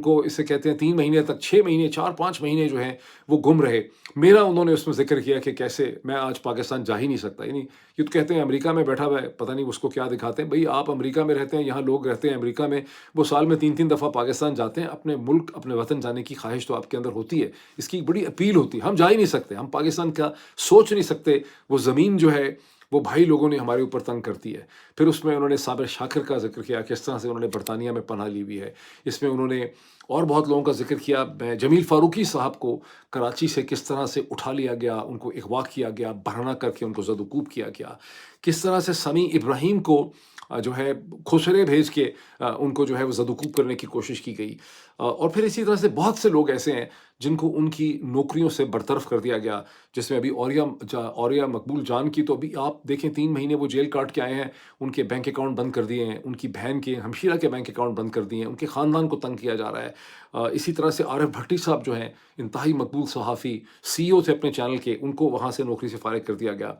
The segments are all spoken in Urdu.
کو اسے کہتے ہیں 3 مہینے تک 6 مہینے 4-5 مہینے جو ہیں وہ گم رہے. میرا انہوں نے اس میں ذکر کیا کہ کیسے میں آج پاکستان جا ہی نہیں سکتا. یعنی یہ تو کہتے ہیں امریکہ میں بیٹھا ہوا ہے, پتہ نہیں اس کو کیا دکھاتے ہیں. بھئی آپ امریکہ میں رہتے ہیں, یہاں لوگ رہتے ہیں امریکہ میں, وہ سال میں 3 دفعہ پاکستان جاتے ہیں. اپنے ملک اپنے وطن جانے کی خواہش تو آپ کے اندر ہوتی ہے, اس کی بڑی اپیل ہوتی ہے. ہم جا ہی نہیں سکتے, ہم پاکستان کا سوچ نہیں سکتے. وہ زمین جو ہے وہ بھائی لوگوں نے ہمارے اوپر تنگ کرتی ہے. پھر اس میں انہوں نے صابر شاکر کا ذکر کیا, کس طرح سے انہوں نے برطانیہ میں پناہ لی ہوئی ہے. اس میں انہوں نے اور بہت لوگوں کا ذکر کیا. جمیل فاروقی صاحب کو کراچی سے کس طرح سے اٹھا لیا گیا, ان کو اغوا کیا گیا, برہنہ کر کے ان کو زد و کوب کیا گیا. کس طرح سے سمیع ابراہیم کو جو ہے کھسرے بھیج کے ان کو جو ہے وہ زد و کوب کرنے کی کوشش کی گئی. اور پھر اسی طرح سے بہت سے لوگ ایسے ہیں جن کو ان کی نوکریوں سے برطرف کر دیا گیا. جس میں ابھی اوریا مقبول جان کی تو ابھی آپ دیکھیں 3 مہینے وہ جیل کاٹ کے آئے ہیں, ان کے بینک اکاؤنٹ بند کر دیے ہیں, ان کی بہن کے ہمشیرہ کے بینک اکاؤنٹ بند کر دیے ہیں, ان کے خاندان کو تنگ کیا جا رہا ہے. اسی طرح سے عارف بھٹی صاحب جو ہیں انتہائی مقبول صحافی, سی او تھے اپنے چینل کے, ان کو وہاں سے نوکری سے فارغ کر دیا گیا.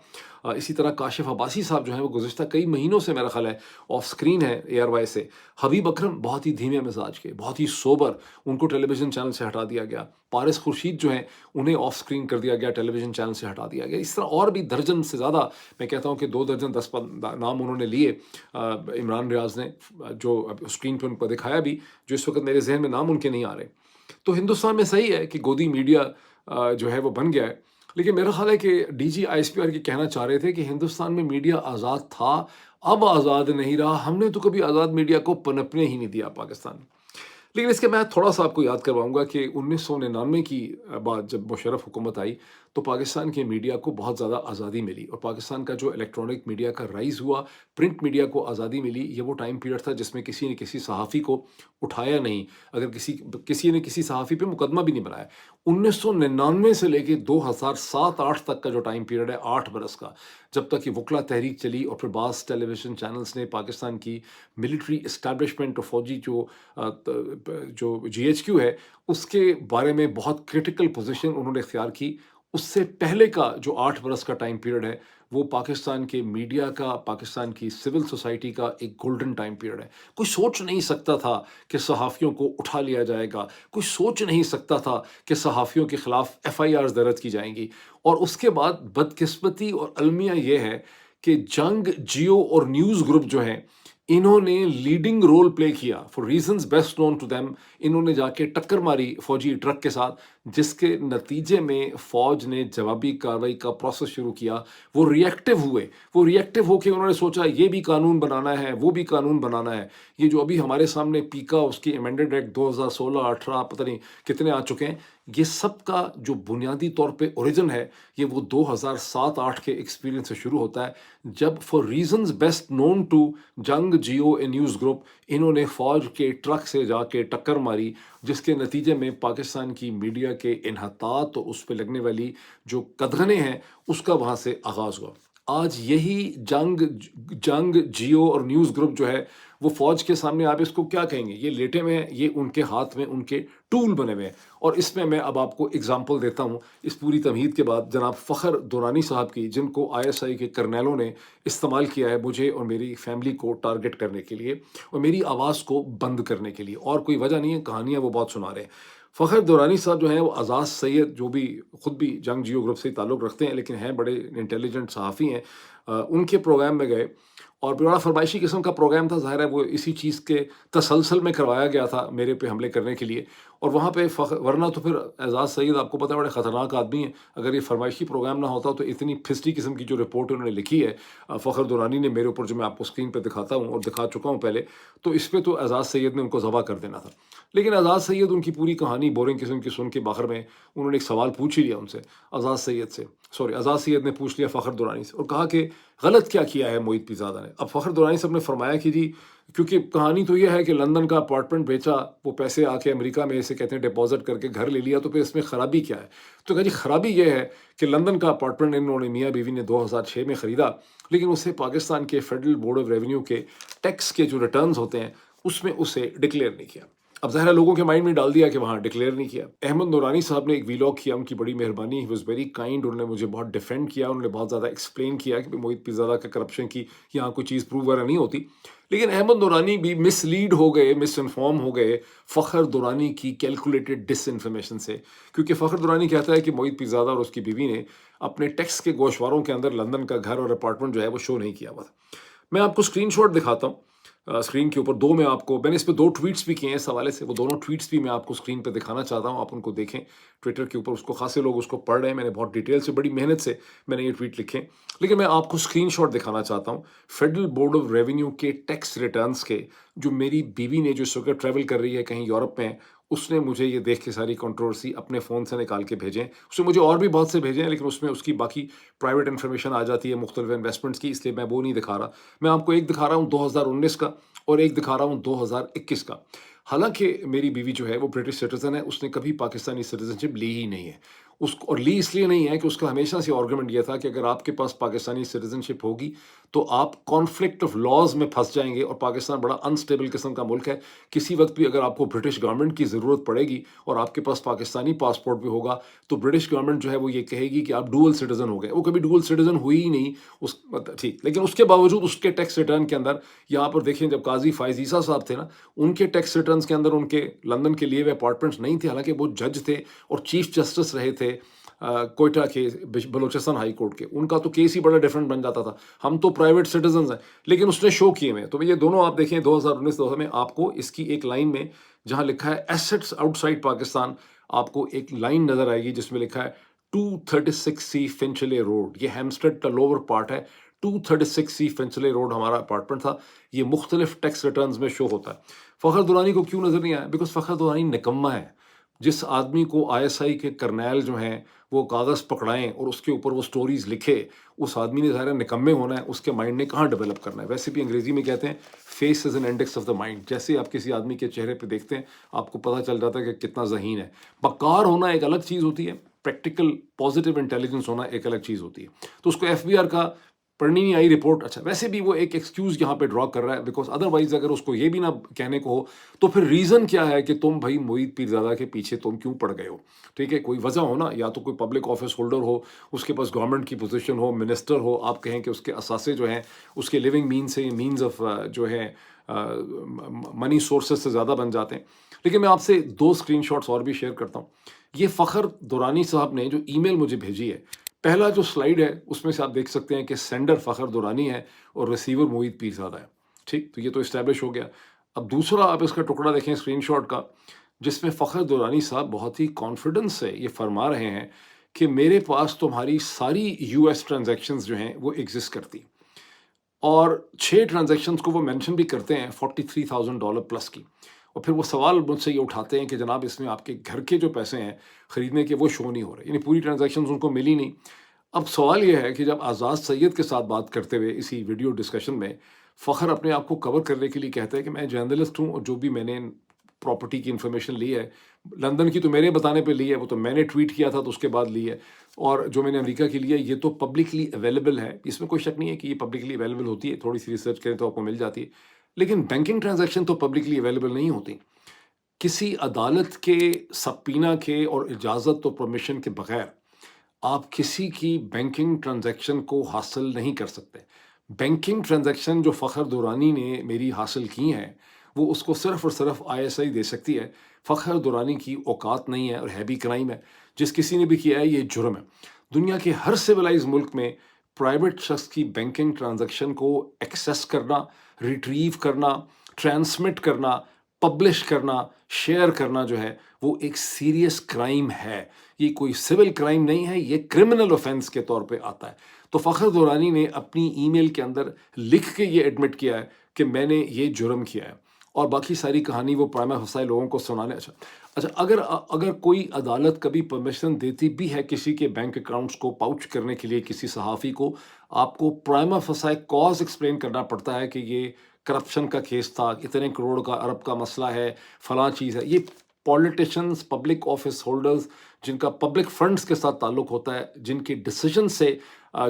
اسی طرح کاشف عباسی صاحب جو ہیں وہ گزشتہ کئی مہینوں سے میرا خیال ہے آف سکرین ہے اے آر وائی سے. حبیب اکرم بہت ہی دھیمے مزاج کے, بہت ہی سوبر, ان کو ٹیلی ویژن چینل سے ہٹا دیا گیا. پارس خورشید جو ہیں انہیں آف سکرین کر دیا گیا, ٹیلی ویژن چینل سے ہٹا دیا گیا. اس طرح اور بھی درجن سے زیادہ, میں کہتا ہوں کہ 2 درجن 10 نام انہوں نے لیے. عمران ریاض نے جو اسکرین پہ ان کو دکھایا بھی, جو اس وقت میرے ذہن میں نام ان کے نہیں آ رہے. تو ہندوستان میں صحیح ہے کہ گودی میڈیا جو ہے وہ بن گیا ہے, لیکن میرا خیال ہے کہ D G I S P R کی کہنا چاہ رہے تھے کہ ہندوستان میں میڈیا آزاد تھا, اب آزاد نہیں رہا. ہم نے تو کبھی آزاد میڈیا کو پنپنے ہی نہیں دیا پاکستان میں. لیکن اس کے میں تھوڑا سا آپ کو یاد کرواؤں گا کہ 1999 کی بعد جب مشرف حکومت آئی تو پاکستان کے میڈیا کو بہت زیادہ آزادی ملی, اور پاکستان کا جو الیکٹرانک میڈیا کا رائز ہوا, پرنٹ میڈیا کو آزادی ملی. یہ وہ ٹائم پیریڈ تھا جس میں کسی نے کسی صحافی کو اٹھایا نہیں, اگر کسی نے کسی صحافی پہ مقدمہ بھی نہیں بنایا. 1999 سے لے کے 2007-8 تک کا جو ٹائم پیریڈ ہے, 8 برس کا, جب تک یہ وکلا تحریک چلی, اور پھر بعض ٹیلی ویژن چینلز نے پاکستان کی ملٹری اسٹیبلشمنٹ اور فوجی جو جی ایچ کیو ہے اس کے بارے میں بہت کرٹیکل پوزیشن انہوں نے اختیار کی. اس سے پہلے کا جو 8 برس کا ٹائم پیریڈ ہے وہ پاکستان کے میڈیا کا, پاکستان کی سول سوسائٹی کا ایک گولڈن ٹائم پیریڈ ہے. کوئی سوچ نہیں سکتا تھا کہ صحافیوں کو اٹھا لیا جائے گا, کوئی سوچ نہیں سکتا تھا کہ صحافیوں کے خلاف ایف آئی آرز درج کی جائیں گی. اور اس کے بعد بدقسمتی اور المیہ یہ ہے کہ جنگ, جیو اور نیوز گروپ جو ہیں انہوں نے لیڈنگ رول پلے کیا for reasons best known to them. انہوں نے جا کے ٹکر ماری فوجی ٹرک کے ساتھ, جس کے نتیجے میں فوج نے جوابی کارروائی کا پروسیس شروع کیا. وہ ریئیکٹیو ہوئے, وہ ریئیکٹیو ہو کے انہوں نے سوچا یہ بھی قانون بنانا ہے, وہ بھی قانون بنانا ہے. یہ جو ابھی ہمارے سامنے پیکا, اس کی ایمینڈڈ ایکٹ 2016-18 پتہ نہیں کتنے آ چکے ہیں, یہ سب کا جو بنیادی طور پہ اوریجن ہے یہ وہ 2007-8 کے ایکسپیرینس سے شروع ہوتا ہے, جب for reasons best known to جنگ, جیو اے نیوز گروپ, انہوں نے فوج کے ٹرک سے جا کے ٹکر ماری, جس کے نتیجے میں پاکستان کی میڈیا کے انحطاط اور اس پہ لگنے والی جو قدغنیں ہیں اس کا وہاں سے آغاز ہوا. آج یہی جنگ, جیو اور نیوز گروپ جو ہے وہ فوج کے سامنے آپ اس کو کیا کہیں گے, یہ لیٹے ہوئے ہیں, یہ ان کے ہاتھ میں ان کے ٹول بنے ہوئے ہیں. اور اس میں اب آپ کو اگزامپل دیتا ہوں اس پوری تمہید کے بعد. جناب فخر دورانی صاحب کی, جن کو آئی ایس آئی کے کرنیلوں نے استعمال کیا ہے مجھے اور میری فیملی کو ٹارگٹ کرنے کے لیے اور میری آواز کو بند کرنے کے لیے, اور کوئی وجہ نہیں ہے, کہانیاں وہ بہت سنا رہے ہیں. فخر دورانی صاحب جو ہیں وہ اعزاز سید, جو بھی خود بھی جنگ جیو گروپ سے تعلق رکھتے ہیں لیکن ہیں بڑے انٹیلیجنٹ صحافی ہیں, ان کے پروگرام میں گئے, اور بڑا فرمائشی قسم کا پروگرام تھا. ظاہر ہے وہ اسی چیز کے تسلسل میں کروایا گیا تھا میرے پہ حملے کرنے کے لیے. اور وہاں پہ ورنہ تو پھر اعزاز سید آپ کو پتہ ہے بڑے خطرناک آدمی ہیں, اگر یہ فرمائشی پروگرام نہ ہوتا تو اتنی پھسٹی قسم کی جو رپورٹ انہوں نے لکھی ہے فخر دورانی نے میرے اوپر, جو میں آپ کو اسکرین پہ دکھاتا ہوں اور دکھا چکا ہوں پہلے, تو اس پہ تو اعزاز سید نے ان کو ذبح کر دینا تھا. لیکن اعزاز سید ان کی پوری کہانی بورنگ قسم کی سن کے باہر میں انہوں نے ایک سوال پوچھ ہی لیا ان سے, اعزاز سید نے پوچھ لیا فخر دورانی سے, اور کہا کہ غلط کیا ہے محیط پیرزادہ نے. اب فخر دورانی صاحب نے فرمایا کہ جی کیونکہ کہانی تو یہ ہے کہ لندن کا اپارٹمنٹ بیچا, وہ پیسے آ کے امریکہ میں اسے کہتے ہیں ڈپازٹ کر کے گھر لے لیا, تو پھر اس میں خرابی کیا ہے؟ تو کہا جی خرابی یہ ہے کہ لندن کا اپارٹمنٹ انہوں نے میاں بیوی نے 2006 میں خریدا, لیکن اسے پاکستان کے فیڈرل بورڈ آف ریونیو کے ٹیکس کے جو ریٹرنز ہوتے ہیں اس میں اسے ڈکلیئر نہیں کیا. اب ظاہر ہے لوگوں کے مائنڈ میں ڈال دیا کہ وہاں ڈکلیئر نہیں کیا. احمد نورانی صاحب نے ایک ویلاگ کیا, ان کی بڑی مہربانی, ہی واز ویری کائنڈ, انہوں نے مجھے بہت ڈیفینڈ کیا, انہوں نے بہت زیادہ ایکسپلین کیا کہ موہت پیرزادہ کا کرپشن کی یہاں کوئی چیز پروو وغیرہ نہیں ہوتی. لیکن احمد نورانی بھی مس لیڈ ہو گئے, مس انفارم ہو گئے فخر دورانی کی کیلکولیٹڈ ڈس انفارمیشن سے, کیونکہ فخر دورانی کہتا ہے کہ موہت پیرزادہ اور اس کی بیوی نے اپنے ٹیکس کے گوشواروں کے اندر لندن کا گھر اور اپارٹمنٹ جو ہے وہ شو نہیں کیا ہوا تھا. میں آپ کو اسکرین شاٹ دکھاتا ہوں اسکرین کے اوپر, دو میں نے اس پہ 2 ٹویٹس بھی کیے ہیں اس حوالے سے, وہ دونوں ٹویٹس بھی میں آپ کو اسکرین پہ دکھانا چاہتا ہوں, آپ ان کو دیکھیں ٹویٹر کے اوپر, اس کو خاصے لوگ اس کو پڑھ رہے ہیں, میں نے بہت ڈیٹیل سے بڑی محنت سے میں نے یہ ٹویٹ لکھے, لیکن میں آپ کو اسکرین شاٹ دکھانا چاہتا ہوں فیڈرل بورڈ آف ریونیو کے ٹیکس ریٹرنس کے, جو میری بیوی نے جو اس وقت ٹریول کر رہی ہے کہیں یورپ میں, اس نے مجھے یہ دیکھ کے ساری کنٹروورسی اپنے فون سے نکال کے بھیجیں. اس نے مجھے اور بھی بہت سے بھیجے ہیں, لیکن اس میں اس کی باقی پرائیویٹ انفارمیشن آ جاتی ہے مختلف انویسٹمنٹس کی, اس لیے میں وہ نہیں دکھا رہا. میں آپ کو ایک دکھا رہا ہوں 2019 کا اور ایک دکھا رہا ہوں 2021 کا. حالانکہ میری بیوی جو ہے وہ برٹش سٹیزن ہے, اس نے کبھی پاکستانی سٹیزن شپ لی ہی نہیں ہے, اور لی اس لیے نہیں ہے کہ اس کا ہمیشہ سے آرگومنٹ یہ تھا کہ اگر آپ کے پاس پاکستانی سٹیزن شپ ہوگی تو آپ کانفلکٹ آف لاز میں پھنس جائیں گے, اور پاکستان بڑا انسٹیبل قسم کا ملک ہے, کسی وقت بھی اگر آپ کو برٹش گورنمنٹ کی ضرورت پڑے گی اور آپ کے پاس پاکستانی پاسپورٹ بھی ہوگا تو برٹش گورنمنٹ جو ہے وہ یہ کہے گی کہ آپ ڈوئل سٹیزن ہو گئے. وہ کبھی ڈوئل سٹیزن ہوئی ہی نہیں ٹھیک, لیکن اس کے باوجود اس کے ٹیکس ریٹرن کے اندر یہاں پر دیکھیں, جب قاضی فائز عیسیٰ صاحب تھے نا, ان کے ٹیکس ریٹرنز کے اندر ان کے لندن کے لیے ہوئے اپارٹمنٹس نہیں تھے, حالانکہ وہ جج تھے اور چیف جسٹس رہے تھے کوئٹہ کے بلوچستان ہائی کورٹ کے. ان کا تو کیس ہی بڑا ڈفرینٹ بن جاتا تھا, ہم تو پرائیویٹ سٹیزنز ہیں, لیکن اس نے شو کیے میں. تو یہ دونوں آپ دیکھیں 2019 میں, آپ کو اس کی ایک لائن میں جہاں لکھا ہے ایسٹس آؤٹ سائڈ پاکستان, آپ کو ایک لائن نظر آئے گی جس میں لکھا ہے 236 سی فنچلے روڈ. یہ ہیمسٹڈ کا لوور پارٹ ہے, 236 سی فنچلے روڈ ہمارا اپارٹمنٹ تھا. یہ مختلف ٹیکس ریٹرنز میں شو ہوتا ہے. فخر دورانی کو کیوں نظر نہیں آیا؟ بیکاز فخر دورانی نکما ہے. جس آدمی کو آئی ایس آئی کے کرنیل جو ہیں وہ کاغذ پکڑائیں اور اس کے اوپر وہ سٹوریز لکھے, اس آدمی نے ظاہر نکمے ہونا ہے, اس کے مائنڈ نے کہاں ڈیولپ کرنا ہے. ویسے بھی انگریزی میں کہتے ہیں face is an index of the mind, جیسے آپ کسی آدمی کے چہرے پہ دیکھتے ہیں آپ کو پتہ چل جاتا ہے کہ کتنا ذہین ہے. بکار ہونا ایک الگ چیز ہوتی ہے, پریکٹیکل پازیٹیو انٹیلیجنس ہونا ایک الگ چیز ہوتی ہے. تو اس کو ایف بی آر کا پڑھنی نہیں آئی رپورٹ. اچھا, ویسے بھی وہ ایک ایکسکیوز یہاں پہ ڈرا کر رہا ہے, بیکاز ادروائز اگر اس کو یہ بھی نہ کہنے کو ہو تو پھر ریزن کیا ہے کہ تم بھائی موہت پیرزادہ کے پیچھے تم کیوں پڑ گئے ہو. ٹھیک ہے, کوئی وجہ ہو نا, یا تو کوئی پبلک آفس ہولڈر ہو, اس کے پاس گورنمنٹ کی پوزیشن ہو, منسٹر ہو, آپ کہیں کہ اس کے اثاثے جو ہیں اس کے لیونگ مینس سے مینز آف جو ہے منی سورسز سے زیادہ بن جاتے ہیں. لیکن میں آپ سے 2 اسکرین شاٹس اور بھی شیئر کرتا ہوں. یہ فخر دورانی صاحب نے جو ای میل مجھے بھیجی ہے, پہلا جو سلائیڈ ہے اس میں سے آپ دیکھ سکتے ہیں کہ سینڈر فخر دورانی ہے اور ریسیور موہت پیرزادہ ہے. ٹھیک, تو یہ تو اسٹیبلش ہو گیا. اب دوسرا آپ اس کا ٹکڑا دیکھیں اسکرین شاٹ کا, جس میں فخر دورانی صاحب بہت ہی کانفیڈنس سے یہ فرما رہے ہیں کہ میرے پاس تمہاری ساری یو ایس ٹرانزیکشنز جو ہیں وہ ایگزسٹ کرتی, اور 6 ٹرانزیکشنز کو وہ مینشن بھی کرتے ہیں $43,000 پلس کی. اور پھر وہ سوال مجھ سے یہ اٹھاتے ہیں کہ جناب اس میں آپ کے گھر کے جو پیسے ہیں خریدنے کے وہ شو نہیں ہو رہے, یعنی پوری ٹرانزیکشنز ان کو ملی نہیں. اب سوال یہ ہے کہ جب آزاد سید کے ساتھ بات کرتے ہوئے اسی ویڈیو ڈسکشن میں فخر اپنے آپ کو کور کرنے کے لیے کہتا ہے کہ میں جرنلسٹ ہوں, اور جو بھی میں نے پراپرٹی کی انفارمیشن لی ہے لندن کی تو میرے بتانے پہ لی ہے, وہ تو میں نے ٹویٹ کیا تھا تو اس کے بعد لی ہے, اور جو میں نے امریکہ کی لی ہے یہ تو پبلکلی اویلیبل ہے. اس میں کوئی شک نہیں ہے کہ یہ پبلکلی اویلیبل ہوتی ہے, تھوڑی سی ریسرچ کریں تو آپ کو مل جاتی ہے. لیکن بینکنگ ٹرانزیکشن تو پبلکلی اویلیبل نہیں ہوتی. کسی عدالت کے سبپینا کے اور اجازت و پرمیشن کے بغیر آپ کسی کی بینکنگ ٹرانزیکشن کو حاصل نہیں کر سکتے. بینکنگ ٹرانزیکشن جو فخر دورانی نے میری حاصل کی ہیں وہ اس کو صرف اور صرف آئی ایس آئی دے سکتی ہے. فخر دورانی کی اوقات نہیں ہے, اور ہیوی کرائم ہے. جس کسی نے بھی کیا ہے یہ جرم ہے. دنیا کے ہر سویلائز ملک میں پرائیویٹ شخص کی بینکنگ ٹرانزیکشن کو ایکسیس کرنا, ریٹریو کرنا, ٹرانسمٹ کرنا, پبلش کرنا, شیئر کرنا جو ہے وہ ایک سیریس کرائم ہے. یہ کوئی سول کرائم نہیں ہے, یہ کرمنل اوفینس کے طور پہ آتا ہے. تو فخر دورانی نے اپنی ای میل کے اندر لکھ کے یہ ایڈمٹ کیا ہے کہ میں نے یہ جرم کیا ہے, اور باقی ساری کہانی وہ پرائما فسائے لوگوں کو سنانے. اچھا, اگر کوئی عدالت کبھی پرمیشن دیتی بھی ہے کسی کے بینک اکاؤنٹس کو پاؤچ کرنے کے لیے کسی صحافی کو, آپ کو پرائما فسائے کاز ایکسپلین کرنا پڑتا ہے کہ یہ کرپشن کا کیس تھا, اتنے کروڑ کا ارب کا مسئلہ ہے, فلاں چیز ہے. یہ پولیٹیشنز, پبلک آفس ہولڈرز جن کا پبلک فنڈز کے ساتھ تعلق ہوتا ہے, جن کے ڈیسیجن سے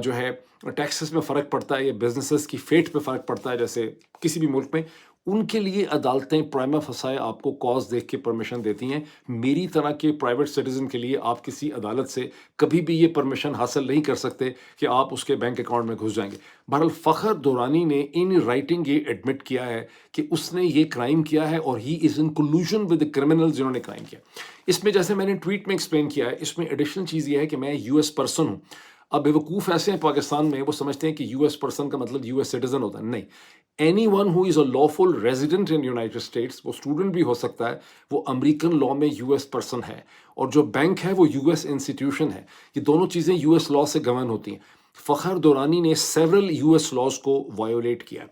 جو ہے ٹیکسز میں فرق پڑتا ہے, یا بزنسز کی فیٹ پہ فرق پڑتا ہے جیسے کسی بھی ملک میں, ان کے لیے عدالتیں پرائما فسائے آپ کو کاز دیکھ کے پرمیشن دیتی ہیں. میری طرح کے پرائیویٹ سٹیزن کے لیے آپ کسی عدالت سے کبھی بھی یہ پرمیشن حاصل نہیں کر سکتے کہ آپ اس کے بینک اکاؤنٹ میں گھس جائیں گے. بہرحال فخر دورانی نے ان رائٹنگ یہ ایڈمٹ کیا ہے کہ اس نے یہ کرائم کیا ہے اور ہی از ان کولوژن ود دی کرمنلز جنہوں نے کرائم کیا. اس میں جیسے میں نے ٹویٹ میں ایکسپلین کیا ہے، اس میں ایڈیشنل چیز یہ ہے کہ میں یو ایس پرسن ہوں. اب بیوقوف ایسے ہیں پاکستان میں، وہ سمجھتے ہیں کہ یو ایس پرسن کا مطلب یو ایس سٹیزن ہوتا ہے. نہیں، any one who is a lawful resident in United states, وہ اسٹوڈنٹ بھی ہو سکتا ہے، وہ امریکن لاء میں یو ایس پرسن ہے، اور جو بینک ہے وہ یو ایس انسٹیٹیوشن ہے. یہ دونوں چیزیں یو ایس لاء سے گورن ہوتی ہیں. فخر دورانی نے سیورل یو ایس لاز کو وائیولیٹ کیا.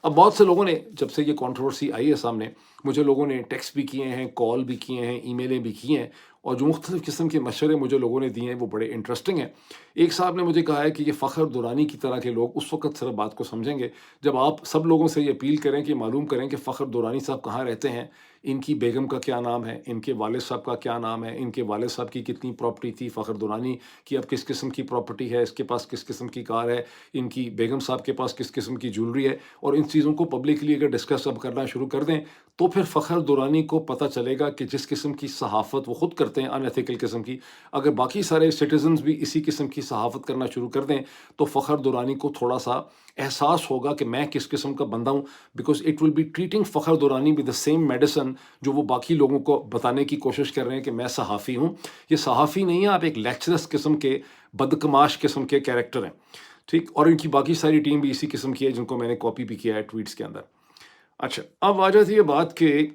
اب بہت سے لوگوں نے، جب سے یہ کنٹروورسی آئی ہے سامنے، مجھے لوگوں نے ٹیکسٹ بھی کیے ہیں، کال بھی کیے ہیں، ای میلیں بھی کی ہیں، اور جو مختلف قسم کے مشورے مجھے لوگوں نے دیے ہیں وہ بڑے انٹرسٹنگ ہیں. ایک صاحب نے مجھے کہا ہے کہ یہ فخر دورانی کی طرح کے لوگ اس وقت صرف بات کو سمجھیں گے جب آپ سب لوگوں سے یہ اپیل کریں کہ معلوم کریں کہ فخر دورانی صاحب کہاں رہتے ہیں، ان کی بیگم کا کیا نام ہے، ان کے والد صاحب کا کیا نام ہے، ان کے والد صاحب کی کتنی پراپرٹی تھی، فخر دورانی کی اب کس قسم کی پراپرٹی ہے، اس کے پاس کس قسم کی کار ہے، ان کی بیگم صاحب کے پاس کس قسم کی جولری ہے. اور ان چیزوں کو پبلکلی اگر ڈسکس اب کرنا شروع کر دیں تو پھر فخر دورانی کو پتہ چلے گا کہ جس قسم کی صحافت وہ خود کرتے ہیں، ان ایتھیکل قسم کی، اگر باقی سارے سٹیزنز بھی اسی قسم کی صحافت کرنا شروع کر دیں تو فخر دورانی کو تھوڑا سا احساس ہوگا کہ میں کس قسم کا بندہ ہوں. Because it will be treating Fakhar Durrani with the same medicine جو وہ باقی لوگوں کو بتانے کی کوشش کر رہے ہیں کہ میں صحافی ہوں. یہ صحافی نہیں ہے، آپ ایک لیکچرس قسم کے بدکماش قسم کے کیریکٹر ہیں. ٹھیک، اور ان کی باقی ساری ٹیم بھی اسی قسم کی ہے جن کو میں نے کاپی بھی کیا ہے ٹویٹس کے اندر. اچھا، اب آ جاتی ہے بات کہ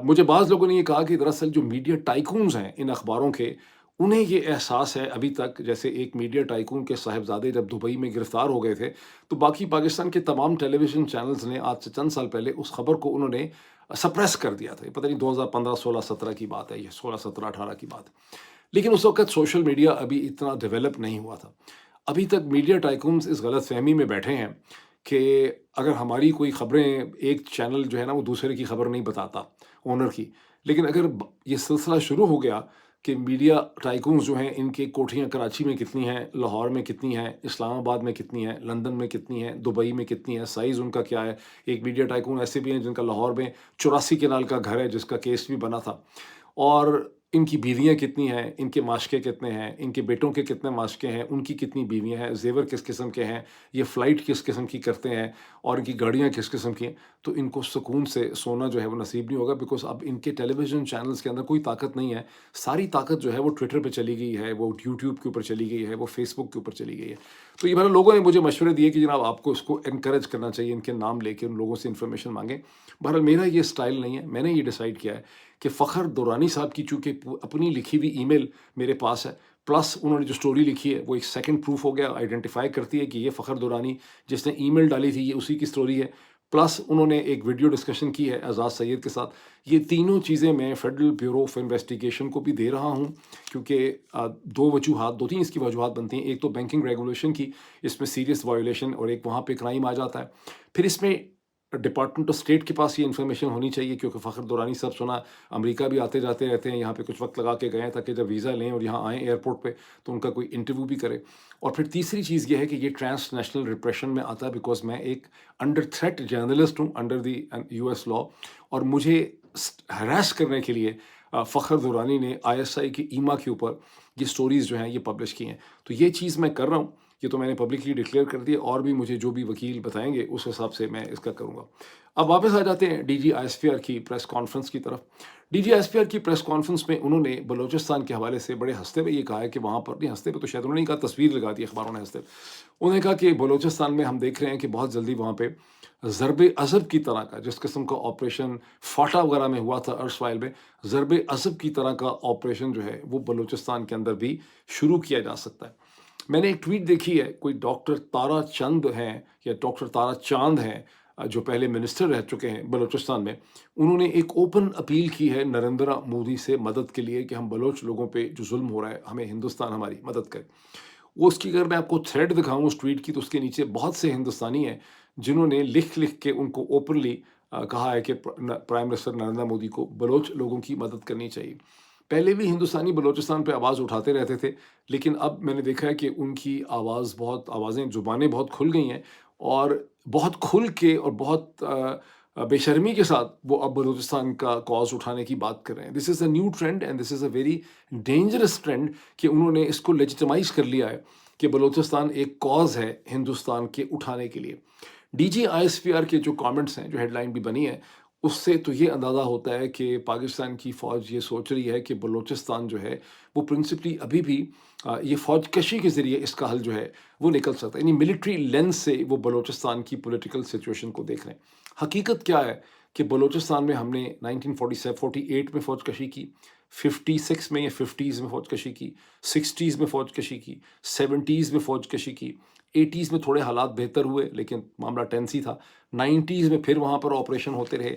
مجھے بعض لوگوں نے یہ کہا کہ دراصل جو میڈیا ٹائکونز ہیں ان اخباروں کے، انہیں یہ احساس ہے ابھی تک، جیسے ایک میڈیا ٹائکون کے صاحبزادے جب دبئی میں گرفتار ہو گئے تھے تو باقی پاکستان کے تمام ٹیلی ویژن چینلز نے آج سے چند سال پہلے اس خبر کو انہوں نے سپریس کر دیا تھا. یہ پتہ نہیں 2015 16 17 کی بات ہے، یہ 16 17 18 کی بات ہے. لیکن اس وقت سوشل میڈیا ابھی اتنا ڈیولپ نہیں ہوا تھا. ابھی تک میڈیا ٹائکونز اس غلط فہمی میں بیٹھے ہیں کہ اگر ہماری کوئی خبریں، ایک چینل جو ہے نا وہ دوسرے کی خبر نہیں بتاتا، اونر کی. لیکن اگر یہ سلسلہ شروع ہو گیا کہ میڈیا ٹائکونز جو ہیں ان کے کوٹھیاں کراچی میں کتنی ہیں، لاہور میں کتنی ہیں، اسلام آباد میں کتنی ہیں، لندن میں کتنی ہیں، دبئی میں کتنی ہے، سائز ان کا کیا ہے. ایک میڈیا ٹائکون ایسے بھی ہیں جن کا لاہور میں 84 کنال کا گھر ہے جس کا کیس بھی بنا تھا. اور ان کی بیویاں کتنی ہیں، ان کے ماشقے کتنے ہیں، ان کے بیٹوں کے کتنے ماشقے ہیں، ان کی کتنی بیویاں ہیں، زیور کس قسم کے ہیں، یہ فلائٹ کس قسم کی کرتے ہیں، اور ان کی گاڑیاں کس قسم کی ہیں. تو ان کو سکون سے سونا جو ہے وہ نصیب نہیں ہوگا، بیکاز اب ان کے ٹیلی ویژن چینلز کے اندر کوئی طاقت نہیں ہے. ساری طاقت جو ہے وہ ٹویٹر پہ چلی گئی ہے، وہ یوٹیوب کے اوپر چلی گئی ہے، وہ فیس بک کے اوپر چلی گئی ہے. تو یہ بھائی لوگوں نے مجھے مشورے دیے کہ جناب آپ کو اس کو انکریج کرنا چاہیے، ان کے نام لے کے ان لوگوں سے انفارمیشن مانگیں. بہرحال میرا یہ سٹائل نہیں ہے. میں نے یہ ڈیسائیڈ کیا ہے کہ فخر دورانی صاحب کی چونکہ اپنی لکھی ہوئی ای میل میرے پاس ہے، پلس انہوں نے جو سٹوری لکھی ہے وہ ایک سیکنڈ پروف ہو گیا، آئیڈینٹیفائی کرتی ہے کہ یہ فخر دورانی جس نے ای میل ڈالی تھی یہ اسی کی سٹوری ہے. پلس انہوں نے ایک ویڈیو ڈسکشن کی ہے اعزاز سید کے ساتھ. یہ تینوں چیزیں میں فیڈرل بیورو آف انویسٹیگیشن کو بھی دے رہا ہوں، کیونکہ دو تین اس کی وجوہات بنتی ہیں. ایک تو بینکنگ ریگولیشن کی، اس میں سیریس وائلیشن، اور ایک وہاں پہ کرائم آ جاتا ہے. پھر اس میں ڈپارٹمنٹ آف اسٹیٹ کے پاس یہ انفارمیشن ہونی چاہیے، کیونکہ فخر دورانی صاحب سنا امریکہ بھی آتے جاتے رہتے ہیں، یہاں پہ کچھ وقت لگا کے گئے ہیں تاکہ جب ویزا لیں اور یہاں آئیں ایئرپورٹ پہ تو ان کا کوئی انٹرویو بھی کرے. اور پھر تیسری چیز یہ ہے کہ یہ ٹرانس نیشنل ریپریشن میں آتا ہے، بیکاز میں ایک انڈر تھریٹ جرنلسٹ ہوں under the U S law, اور مجھے ہراس کرنے کے لیے فخر دورانی نے آئی ایس آئی کی ایما کے اوپر یہ سٹوریز جو ہیں یہ پبلش کی ہیں. تو یہ چیز میں کر رہا ہوں، یہ تو میں نے پبلکلی ڈکلیئر کر دیا، اور بھی مجھے جو بھی وکیل بتائیں گے اس حساب سے میں اس کا کروں گا. اب واپس آ جاتے ہیں D G I S P R کی پریس کانفرنس کی طرف. D G I S P R کی پریس کانفرنس میں انہوں نے بلوچستان کے حوالے سے بڑے ہنستے ہوئے یہ کہا ہے کہ وہاں پر، نہیں ہنستے ہوئے تو شاید انہوں نے کہا، تصویر لگا دی اخباروں نے ہنستے ہوئے. انہوں نے کہا کہ بلوچستان میں ہم دیکھ رہے ہیں کہ بہت جلدی وہاں پہ ضرب عضب کی طرح کا، جس قسم کا آپریشن فاٹا وغیرہ میں ہوا تھا ارسوائل میں، ضرب عضب کی طرح کا آپریشن جو ہے وہ بلوچستان کے اندر بھی شروع کیا جا سکتا ہے. میں نے ایک ٹویٹ دیکھی ہے، کوئی ڈاکٹر تارا چند ہیں یا ڈاکٹر تارا چاند ہیں جو پہلے منسٹر رہ چکے ہیں بلوچستان میں. انہوں نے ایک اوپن اپیل کی ہے نریندرا مودی سے مدد کے لیے کہ ہم بلوچ لوگوں پہ جو ظلم ہو رہا ہے ہمیں ہندوستان ہماری مدد کرے. وہ اس کی اگر میں آپ کو تھریڈ دکھاؤں اس ٹویٹ کی تو اس کے نیچے بہت سے ہندوستانی ہیں جنہوں نے لکھ کے ان کو اوپنلی کہا ہے کہ پرائم منسٹر نریندر مودی کو بلوچ لوگوں کی مدد کرنی چاہیے. پہلے بھی ہندوستانی بلوچستان پہ آواز اٹھاتے رہتے تھے، لیکن اب میں نے دیکھا ہے کہ ان کی آوازیں زبانیں بہت کھل گئی ہیں، اور بہت کھل کے اور بہت بے شرمی کے ساتھ وہ اب بلوچستان کا کاز اٹھانے کی بات کر رہے ہیں. This is a new trend and this is a very dangerous trend کہ انہوں نے اس کو لیجیٹمائز کر لیا ہے کہ بلوچستان ایک کاز ہے ہندوستان کے اٹھانے کے لیے. DGISPR کے جو کامنٹس ہیں، جو ہیڈ لائن بھی بنی ہے، اس سے تو یہ اندازہ ہوتا ہے کہ پاکستان کی فوج یہ سوچ رہی ہے کہ بلوچستان جو ہے وہ پرنسپلی ابھی بھی یہ فوج کشی کے ذریعے اس کا حل جو ہے وہ نکل سکتا ہے. یعنی ملٹری لینس سے وہ بلوچستان کی پولیٹیکل سچویشن کو دیکھ رہے ہیں. حقیقت کیا ہے کہ بلوچستان میں ہم نے 1948 میں فوج کشی کی، 56 میں یا 50s میں فوج کشی کی، 60s میں فوج کشی کی، 70s میں فوج کشی کی، 80s میں تھوڑے حالات بہتر ہوئے لیکن معاملہ ٹینسی تھا، 90s میں پھر وہاں پر آپریشن ہوتے رہے،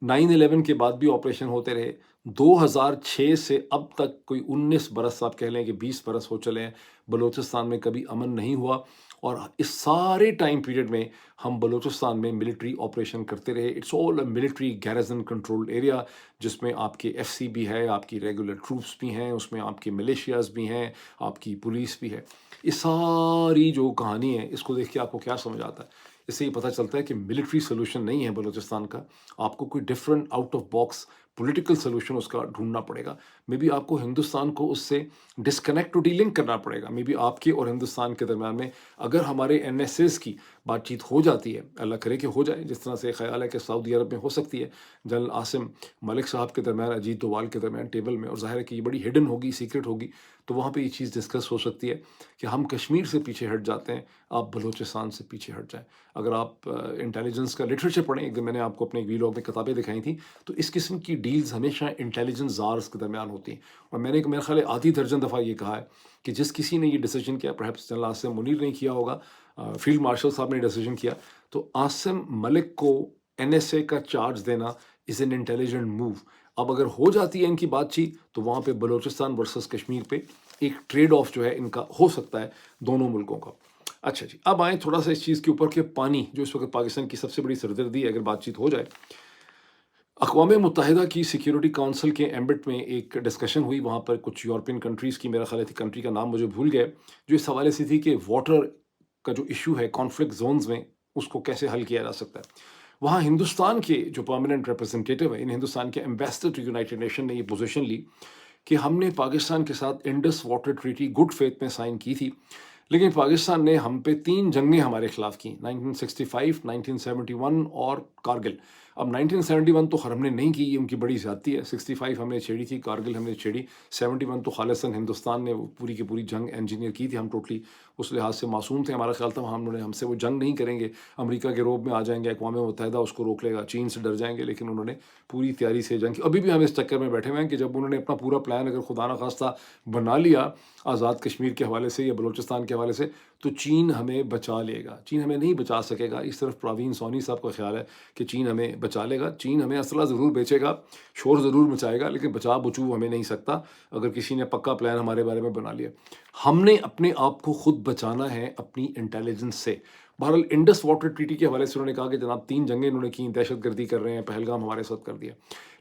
9/11 کے بعد بھی آپریشن ہوتے رہے، 2006 سے اب تک کوئی 19 برس آپ کہہ لیں کہ 20 برس ہو چلے ہیں، بلوچستان میں کبھی امن نہیں ہوا. اور اس سارے ٹائم پیریڈ میں ہم بلوچستان میں ملٹری آپریشن کرتے رہے. It's all a military garrison control area, جس میں آپ کے FC بھی ہے، آپ کی ریگولر ٹروپس بھی ہیں، اس میں آپ کے ملیشیاز بھی ہیں، آپ کی پولیس بھی ہے. یہ ساری جو کہانی ہے اس کو دیکھ کے آپ کو کیا سمجھ آتا ہے؟ اس سے یہ پتہ چلتا ہے کہ ملٹری سولوشن نہیں ہے بلوچستان کا، آپ کو کوئی different out of box political solution اس کا ڈھونڈنا پڑے گا. مے بی آپ کو ہندوستان کو اس سے ڈسکنیکٹ ڈی لنک کرنا پڑے گا. مے بی آپ کے اور ہندوستان کے درمیان میں اگر ہمارے NSAs کی بات چیت ہو جاتی ہے، اللہ کرے کہ ہو جائے، جس طرح سے خیال ہے کہ سعودی عرب میں ہو سکتی ہے، جنرل عاصم ملک صاحب کے درمیان، اجیت دووال کے درمیان ٹیبل میں، اور ظاہر ہے کہ یہ بڑی ہڈن ہوگی، سیکرٹ ہوگی، تو وہاں پہ یہ چیز ڈسکس ہو سکتی ہے کہ ہم کشمیر سے پیچھے ہٹ جاتے ہیں، آپ بلوچستان سے پیچھے ہٹ جائیں. اگر آپ انٹیلیجنس کا لٹریچر پڑھیں، ایک دن میں نے آپ کو اپنے ویلاگ میں کتابیں دکھائی تھیں، تو اس قسم کی ڈیلز ہمیشہ انٹیلیجنس زارز کے درمیان ہوتی ہیں. اور میں نے میرا خیال ہے آدھی درجن دفعہ یہ کہا ہے کہ جس کسی نے یہ ڈیسیجن کیا، پرہیپس جنرل عاصم منیر نے کیا ہوگا، فیلڈ مارشل صاحب نے ڈیسیجن کیا، تو عاصم ملک کو NSA کا چارج دینا از این انٹیلیجنٹ موو. اب اگر ہو جاتی ہے ان کی بات چیت، تو وہاں پہ بلوچستان ورسز کشمیر پہ ایک ٹریڈ آف جو ہے ان کا ہو سکتا ہے دونوں ملکوں کا. اچھا جی، اب آئیں تھوڑا سا اس چیز کے اوپر کہ پانی جو اس وقت پاکستان کی سب سے بڑی سردردی ہے، اگر بات چیت ہو جائے. اقوام متحدہ کی سیکیورٹی کونسل کے ایمبٹ میں ایک ڈسکشن ہوئی، وہاں پر کچھ یورپین کنٹریز کی، میرا خیال ہے کنٹری کا نام مجھے بھول گیا، جو اس حوالے سے تھی کہ واٹر کا جو ایشو ہے کانفلکٹ زونز میں، اس کو کیسے حل کیا جا سکتا ہے. وہاں ہندوستان کے جو پرماننٹ ریپرزنٹیٹیو ہیں، ہندوستان کے ایمبیسڈر ٹو یونائٹڈ نیشن نے یہ پوزیشن لی کہ ہم نے پاکستان کے ساتھ Indus Water treaty good faith میں سائن کی تھی، لیکن پاکستان نے ہم پہ 3 جنگیں ہمارے خلاف کی، 1965، 1971 اور کارگل. اب 1971 تو ہم نے نہیں کی، یہ ان کی بڑی زیادتی ہے. 65 ہم نے چھیڑی تھی، کارگل ہم نے چھیڑی، 71 تو خالصاً ہندوستان نے وہ پوری کی پوری جنگ انجینئر کی تھی. ہم ٹوٹلی اس لحاظ سے معصوم تھے، ہمارا خیال تھا ہم سے وہ جنگ نہیں کریں گے، امریکہ کے روب میں آ جائیں گے، اقوام متحدہ اس کو روک لے گا، چین سے ڈر جائیں گے. لیکن انہوں نے پوری تیاری سے جنگ کی. ابھی بھی ہم اس چکر میں بیٹھے ہوئے ہیں کہ جب انہوں نے اپنا پورا پلان اگر خدا نخواستہ بنا لیا آزاد کشمیر کے حوالے سے یا بلوچستان کے حوالے سے، تو چین ہمیں بچا لے گا. چین ہمیں نہیں بچا سکے گا. اس طرف پراوین سونی صاحب کا خیال ہے کہ چین ہمیں بچا لے گا. چین ہمیں اسلحہ ضرور بیچے گا، شور ضرور مچائے گا، لیکن بچا بچو ہمیں نہیں سکتا اگر کسی نے پکا پلان ہمارے بارے میں بنا لیا. ہم نے اپنے آپ کو خود بچانا ہے اپنی انٹیلیجنس سے. بہرحال انڈس واٹر ٹریٹی کے حوالے سے انہوں نے کہا کہ جناب 3 جنگیں انہوں نے کی، دہشت گردی کر رہے ہیں، پہلگام ہمارے ساتھ کر دیا.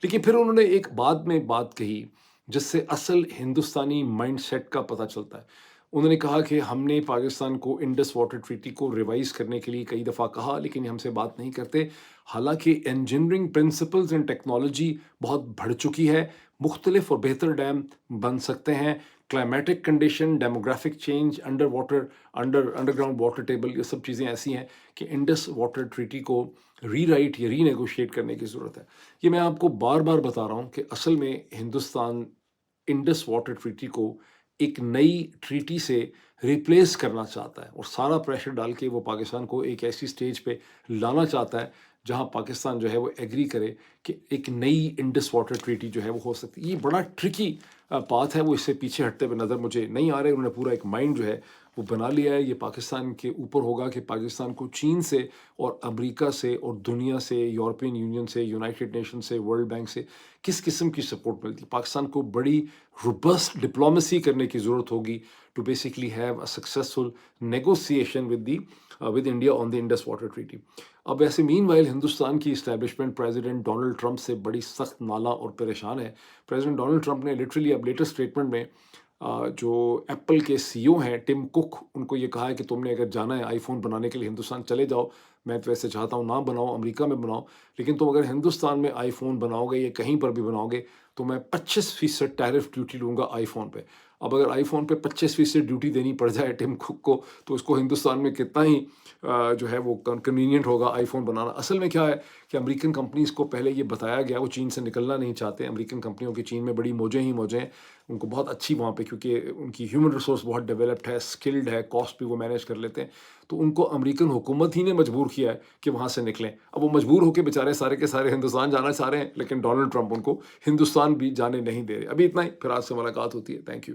لیکن پھر انہوں نے ایک بعد میں بات کہی جس سے اصل ہندوستانی مائنڈ سیٹ کا پتہ چلتا ہے. انہوں نے کہا کہ ہم نے پاکستان کو انڈس واٹر ٹریٹی کو ریوائز کرنے کے لیے کئی دفعہ کہا، لیکن ہم سے بات نہیں کرتے. حالانکہ انجینئرنگ پرنسپلز اینڈ ٹیکنالوجی بہت بڑھ چکی ہے، مختلف اور بہتر ڈیم بن سکتے ہیں. Climatic condition, demographic change, under ground water table, یہ سب چیزیں ایسی ہیں کہ انڈس واٹر ٹریٹی کو ری رائٹ یا ری نیگوشیٹ کرنے کی ضرورت ہے. یہ میں آپ کو بار بار بتا رہا ہوں کہ اصل میں ہندوستان انڈس واٹر ٹریٹی کو ایک نئی ٹریٹی سے ریپلیس کرنا چاہتا ہے، اور سارا پریشر ڈال کے وہ پاکستان کو ایک ایسی سٹیج پہ لانا چاہتا ہے جہاں پاکستان جو ہے وہ ایگری کرے کہ ایک نئی انڈس واٹر ٹریٹی جو ہے وہ ہو سکتی ہے. یہ بڑا ٹرکی پاتھ ہے، وہ اس سے پیچھے ہٹتے ہوئے نظر مجھے نہیں آ رہے. انہوں نے پورا ایک مائنڈ جو ہے وہ بنا لیا ہے. یہ پاکستان کے اوپر ہوگا کہ پاکستان کو چین سے اور امریکہ سے اور دنیا سے، یورپین یونین سے، یونائٹڈ نیشن سے، ورلڈ بینک سے کس قسم کی سپورٹ ملتی. پاکستان کو بڑی روبسٹ ڈپلومیسی کرنے کی ضرورت ہوگی to basically have a successful negotiation with India on the Indus Water Treaty. اب ایسے مین وائل ہندوستان کی اسٹیبلشمنٹ پریزیڈنٹ ڈونلڈ ٹرمپ سے بڑی سخت نالا اور پریشان ہے. پریزیڈنٹ ڈونلڈ ٹرمپ نے لٹرلی اب لیٹسٹ اسٹیٹمنٹ میں جو ایپل کے سی او ہیں ٹم کک، ان کو یہ کہا ہے کہ تم نے اگر جانا ہے آئی فون بنانے کے لیے ہندوستان چلے جاؤ، میں تو ویسے چاہتا ہوں نہ بناؤ، امریکہ میں بناؤ، لیکن تم اگر ہندوستان میں آئی فون بناؤ گے یا کہیں پر بھی بناؤ گے تو میں 25% ٹیرف ڈیوٹی لوں گا آئی فون پہ۔ اب اگر آئی فون پہ 25% ڈیوٹی دینی پڑ جائے ٹم کک کو، تو اس کو ہندوستان میں کتنا ہی جو ہے وہ کنوینئنٹ ہوگا آئی فون بنانا۔ اصل میں کیا ہے کہ امریکن کمپنیز کو پہلے یہ بتایا گیا، وہ چین سے نکلنا نہیں چاہتے، امریکن کمپنیوں کی چین میں بڑی موجیں ہی موجیں ہیں، ان کو بہت اچھی وہاں پہ، کیونکہ ان کی ہیومن ریسورس بہت ڈیولپڈ ہے، اسکلڈ ہے، کاسٹ بھی وہ مینیج کر لیتے ہیں، تو ان کو امریکن حکومت ہی نے مجبور کیا ہے کہ وہاں سے نکلیں۔ اب وہ مجبور ہو کے بیچارے سارے کے سارے ہندوستان جانا چاہ رہے ہیں، لیکن ڈونلڈ ٹرمپ ان کو ہندوستان بھی جانے نہیں دے رہے۔ ابھی اتنا ہی، پھر آج سے ملاقات ہوتی ہے، تھینک یو۔